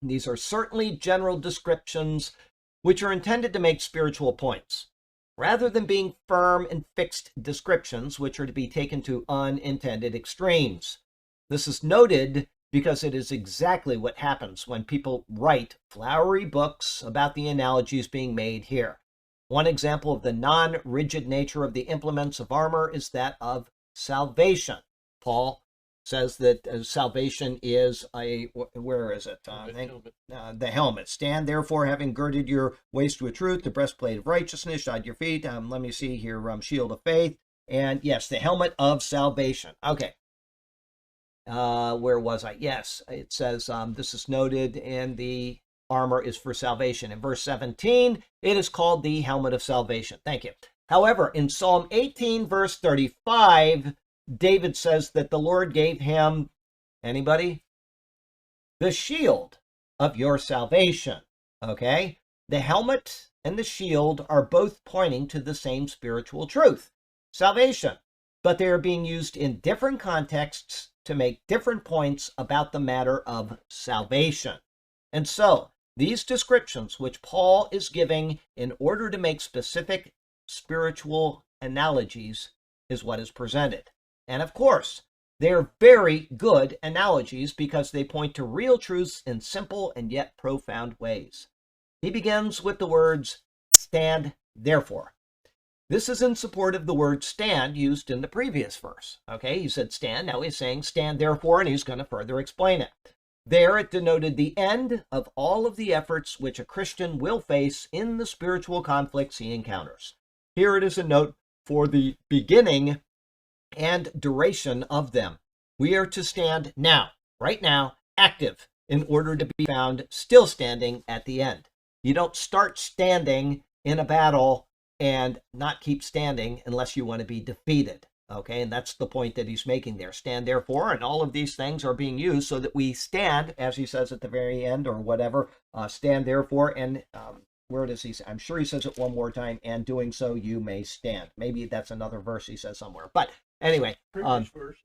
These are certainly general descriptions which are intended to make spiritual points, rather than being firm and fixed descriptions which are to be taken to unintended extremes. This is noted because it is exactly what happens when people write flowery books about the analogies being made here. One example of the non-rigid nature of the implements of armor is that of salvation. Paul says that salvation is where is it? The helmet. Stand therefore, having girded your waist with truth, the breastplate of righteousness, shod your feet. Let me see here, shield of faith, and yes, the helmet of salvation. Okay. Where was I? Yes, it says this is noted, and the armor is for salvation. In verse 17, it is called the helmet of salvation. Thank you. However, in Psalm 18, verse 35, David says that the Lord gave him, anybody? The shield of your salvation. Okay? The helmet and the shield are both pointing to the same spiritual truth, salvation, but they are being used in different contexts to make different points about the matter of salvation. And so, these descriptions which Paul is giving in order to make specific spiritual analogies is what is presented. And of course, they're very good analogies because they point to real truths in simple and yet profound ways. He begins with the words, stand therefore. This is in support of the word stand used in the previous verse. Okay, he said stand, now he's saying stand therefore, and he's going to further explain it. There it denoted the end of all of the efforts which a Christian will face in the spiritual conflicts he encounters. Here it is a note for the beginning and duration of them. We are to stand now, right now, active, in order to be found still standing at the end. You don't start standing in a battle and not keep standing unless you want to be defeated. Okay, and that's the point that he's making there. Stand therefore, and all of these things are being used so that we stand, as he says at the very end or whatever, stand therefore, and where does he say? I'm sure he says it one more time, and doing so you may stand. Maybe that's another verse he says somewhere. But anyway. Previous verse,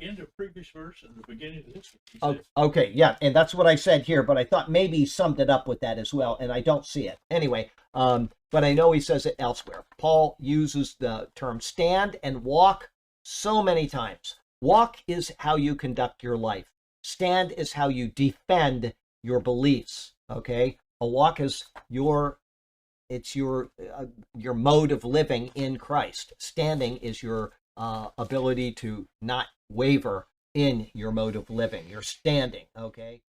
end of previous verse and the beginning of this one. Okay, yeah, and that's what I said here, but I thought maybe he summed it up with that as well, and I don't see it. Anyway, but I know he says it elsewhere. Paul uses the term stand and walk so many times. Walk is how you conduct your life. Stand is how you defend your beliefs. Okay, a walk is your mode of living in Christ. Standing is your ability to not waver in your mode of living. You're standing. Okay.